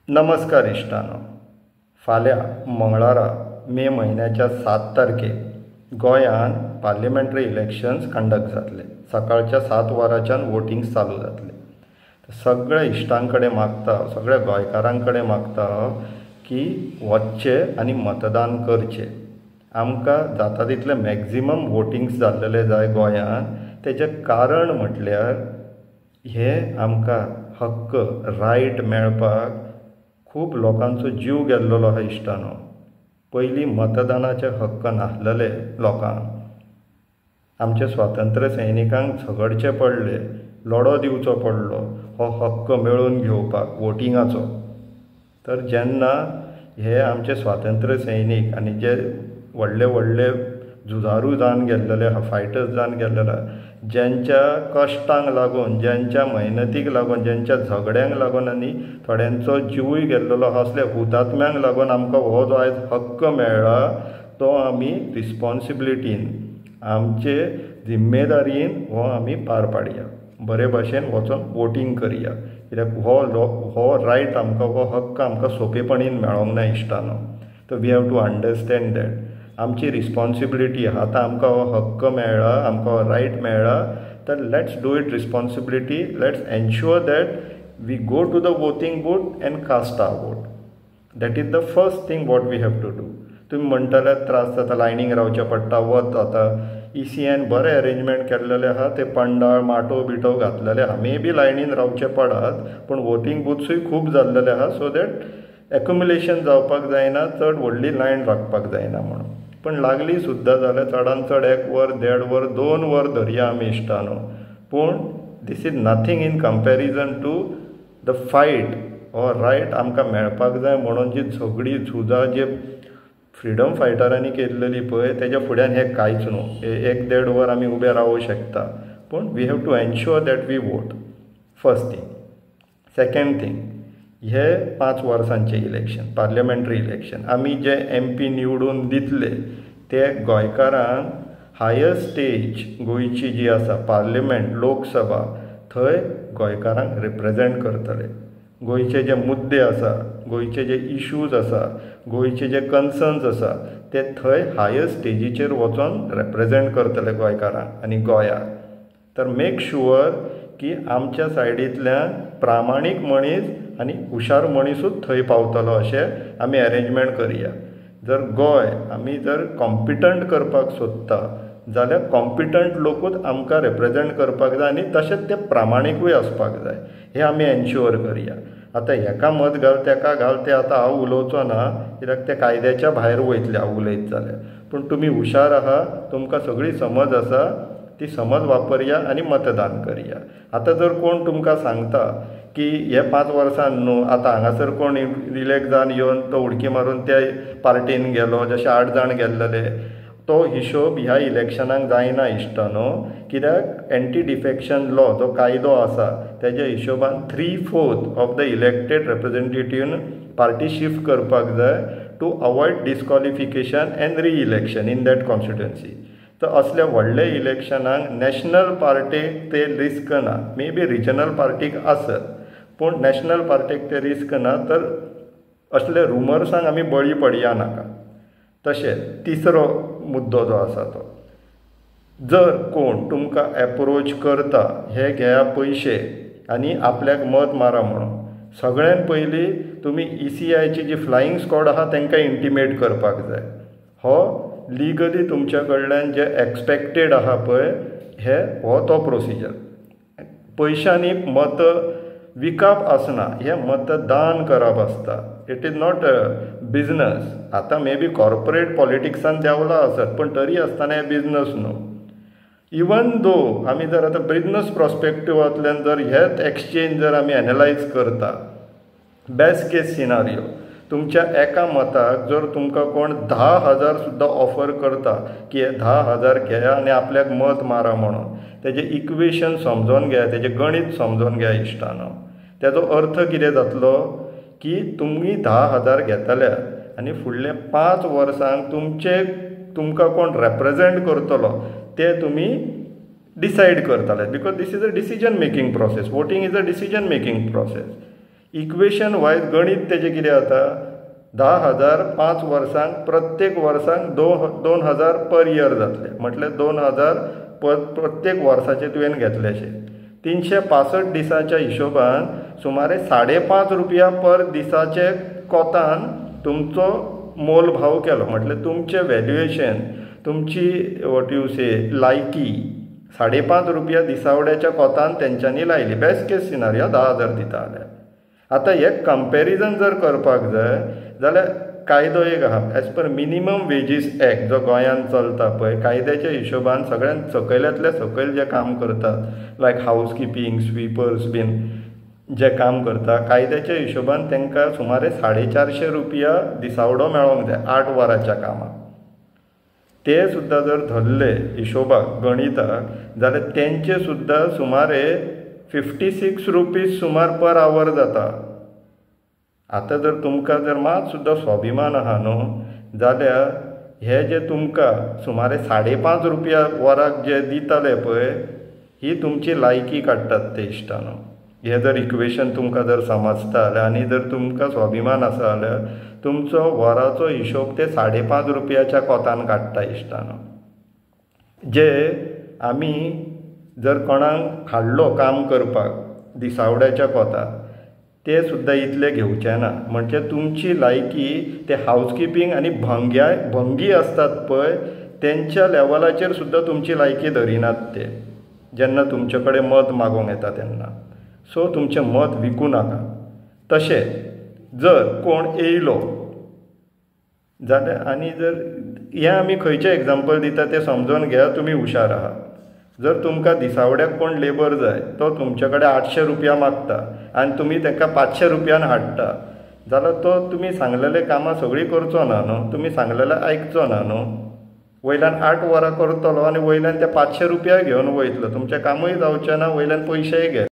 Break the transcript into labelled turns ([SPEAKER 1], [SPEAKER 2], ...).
[SPEAKER 1] नमस्कार इश्टानो. फाल्यां मंगळारा मे म्हयन्याच्या 7 तारखेक गोंयांत पार्लिमेंटरी इलेक्शन्स कंडक्ट जातले. सकाळच्या 7 वरांच्यान वोटींग चालू जातले. सगळ्या इश्टां कडेन मागता, सगळ्या गोंयकारां कडेन मागता की वचचे आनी मतदान करचें. आमकां जाता तितले मॅक्झिमम वोटिंग्स जाल्लेले जाय गोंयांत. तेजें कारण म्हटल्यार हे आमकां हक्क रायट मेळपाक खूब लोकांचो जीव गेल्लो आहा इश्टानो. पयलीं मतदानाचे हक्क नासलेले लोकांक. आमच्या स्वातंत्र्य सैनिकांक झगडचें पडलें, लढो दिवचो पडलो हो हक्क मेळून घेवपाक वोटिंगाचो. तर जेन्ना हे आमचे स्वातंत्र्य सैनीक आनी जे व्हडले व्हडले झुजारू जावन गेल्लेले आहा, फायटर्स जावन गेल्लेले आहा, ज्यांच्या कश्टांक लागून, ज्यांच्या मेहनतीक लागून, ज्यांच्या झगड्यांक लागून आनी थोड्यांचो जिवूय गेल्लो आहा, असले हुतात्म्यांक लागून आमकां हो जो आयज हक्क मेळ्ळा तो आमी रिस्पॉन्सिबिलिटीन, आमचे जिम्मेदारीन हो आमी पार पाडया. बरे भाशेन वचून वोटींग करया. कित्याक हो रायट आमकां, हो हक्क आमकां सोंपेपणीन मेळोंक ना इश्टानो. तर we have to understand that आमची रिस्पॉन्सिबिलिटी आहा. आतां आमकां हो हक्क मेळ्ळा, आमकां हो रायट मेळ्ळा, तर let's do it responsibility. Let's ensure that we go to the voting booth and cast our vote. That is the first thing what we have to do. तुमी म्हणटले त्रास जाता, लायनीक रावचें पडटा, वत जाता. ECN बरें अरेंजमेंट केल्लेले आहा, ते पंडाळ माटो बिटो घातलेले आहा. मे बी लायनीन रावचे पडात, पूण वोटींग बूथ्सूय खूब जाल्लेले आहा, सो दॅट एक्युमुलेशन जावपाक जायना, चड व्हडली लायन लागपाक जायना म्हणून. पण लागली सुद्दां जाल्यार चडान चड 1 वर, 1.5 वर, 2 वर धरया आमी इश्टानो. पूण this is nothing in comparison to the fight हो रायट आमकां मेळपाक जाय म्हणून जी झगडी झुजां जी फ्रिडम फायटरांनी केल्लेली पळय, तेज्या फुड्यान हें कांयच न्हू. 1-1.5 वर आमी उबे रावूं शकता, पूण we have to ensure that we vote. First thing. Second thing, हे 5 वर्सांचे इलेक्शन, पार्लिमेंटरी इलेक्शन, आमी जे MP निवडून दितले ते गोंयकारांक हायर स्टेज गोंयची जी आसा पार्लिमेंट, लोकसभा, थंय गोंयकारांक रिप्रेझेंट करतले. गोंयचे जे मुद्दे आसा, गोंयचे जे इश्यूज आसा, गोंयचे जे कन्सर्न्स आसा, ते थंय हायर स्टेजीचेर वचून रिप्रेझेंट करतले गोंयकारांक आनी गोंयाक. तर मेक शुअर की आमच्या सायडींतल्यान प्रामाणीक मनीस आनी हुशार मनीसूच थंय पावतलो अशें आमी अरेंजमेंट करया. जर गोंय आमी जर कॉम्पिटंट करपाक सोदता जाल्यार कॉम्पिटंट लोकूच आमकां रिप्रेझेंट करपाक जाय आनी तशेंच ते प्रामाणीकूय आसपाक जाय. हें आमी एन्श्युअर करया. आतां हेका मत घाल, तेका घाल, तें आतां हांव उलोवचो ना, कित्याक ते कायद्याच्या भायर वयतले हांव उलयत जाल्यार. पूण तुमी हुशार आहा, तुमकां सगळी समज आसा, ती समज वापरया आनी मतदान करया. आतां जर कोण तुमकां सांगता की हे 5 वर्सान न्हू, आतां हांगासर कोण इलेक्ट जावन येवन तो उडकी मारून त्या पार्टीन गेलो, जशे 8 जाण गेल्लेले, तो हिशोब ह्या इलेक्शनाक जायना इश्टानो. कित्याक एंटी डिफेक्शन लॉ जो कायदो आसा तेज्या हिशोबान 3/4 of the elected representative party shift करपाक जाय to avoid disqualification and reelection in that constituency. तर असल्या व्हडल्या इलेक्शनाक नॅशनल पार्टीक ते रिस्क ना. मे बी रिजनल पार्टीक आसत, पूण नॅशनल पार्टीक ते रिस्क ना. तर असले रुमर्सांक आमी बळी पडया नाका. तशेंच तिसरो मुद्दो जो आसा तो, जर कोण तुमकां एप्रोच करता हे घेया पयशे आनी आपल्याक मत मारा म्हणून, सगळ्यान पयलीं तुमी ECIची जी फ्लायींग स्क्वॉड आहा तांकां इंटिमेट करपाक जाय. हो लिगली तुमच्या कडल्यान जे एक्सपेक्टेड आहा पळय, हो तो प्रोसिजर. पयशांनी मत विकप आसना, हें मतदान करप आसता. It is not a business. आतां मे बी कॉर्पोरेट पॉलिटिक्सान देंवला आसत, पूण तरी आसतना हें बिजनस न्हू. इवन दो आमी जर आतां बिजनस प्रॉस्पेक्टिवांतल्यान जर हेच एक्सचेंज जर आमी एनालायज करता, बेस्ट केस सिनारियो, तुमच्या एका मताक जर तुमकां कोण 10,000 सुद्दां ऑफर करता की हे 10,000 घेया आनी आपल्याक मत मारा म्हणून, तेजें इक्वेशन समजोन घेया, तेजें गणीत समजोन घेया इश्टानो. तेजो अर्थ कितें जातलो की तुमी 10,000 घेतल्या आनी फुडले 5 वर्सांक तुमकां कोण रेप्रेझेंट करतलो ते तुमी डिसायड करतले. Because this is a decision making process. Voting is a decision making process. Equation wise गणित तेजें कितें जाता 10,000 5 वर्सांक प्रत्येक वर्सांक 2,000 पर इयर जातले, म्हटल्यार 2,000 प्रत्येक वर्साचे तुवें घेतलेशे 365 दिसाच्या हिशोबान सुमारे 5.5 रुपया पर दिसाचे कोतान तुमचो मोल भाव केलो, म्हटल्यार तुमचें व्हॅल्युएशन, तुमची वॉट यू से लायकी 5.5 रुपया दिसावड्याच्या कोतान तेंच्यांनी लायली. बेस्ट केस सिनारियो 10,000 दिता जाल्यार. आतां हे कंपॅरिजन जर करपाक जाय जाल्यार कायदो एक आहा as per minimum wages act जो गोंयांत चलता पळय, कायद्याच्या हिशोबान सगळ्यांत सकयल्यांतले सकयल जे काम करतात लायक हावस किपींग स्वीपर्स बीन जे काम करता कायद्याच्या हिशोबान तांकां सुमारे 450 रुपया दिसावडो मेळोंक जाय 8 वरांच्या कामाक. ते सुद्दां जर धरले हिशोबाक गणिताक जाल्यार तेंचे सुद्दां सुमारे 56 रुपीज सुमार पर आवर जाता. आतां जर तुमकां जर मात सुद्दां स्वाभिमान आहा न्हू जाल्यार हे जे तुमकां सुमारे 5.5 रुपया वराक जे दिताले पळय ही तुमची लायकी काडटात ते इश्टानो. हे जर इक्वेशन तुमकां जर समजता जाल्यार आनी जर तुमकां स्वाभिमान आसा जाल्यार तुमचो वराचो हिशोब ते 5.5 रुपयाच्या कोतान काडटा इश्टानो. जे आमी जर कोणाक हाडलो काम करपाक दिसावड्याच्या कोताक ते सुद्दां इतले घेवचे ना. म्हणजे तुमची लायकी ते हावसकिपींग आनी भंगी असतात पळय तेंच्या लेवलाचेर सुद्दां तुमची लायकी धरिनात ते जेन्ना तुमचे कडेन मत मागोंक येता तेन्ना. सो तुमचें मत विकूं नाका. तशें जर कोण येयलो जाल्यार आनी जर हें आमी खंयचें एग्जाम्पल दिता तें समजून घेया तुमी हुशार आहात. जर तुमकां दिसावड्याक कोण लेबर जाय तो तुमचे कडेन 800 रुपया मागता आनी तुमी ताका 500 रुपयान हाडटा जाल्यार तो तुमी सांगलेले कामां सगळीं करचो ना न्हू, तुमी सांगलेलें आयकचो ना न्हू. वयल्यान 8 वरां करतलो आनी वयल्यान ते 500 रुपया घेवन वयतलो, तुमचें कामूय जावचें ना, वयल्यान पयशेय घे.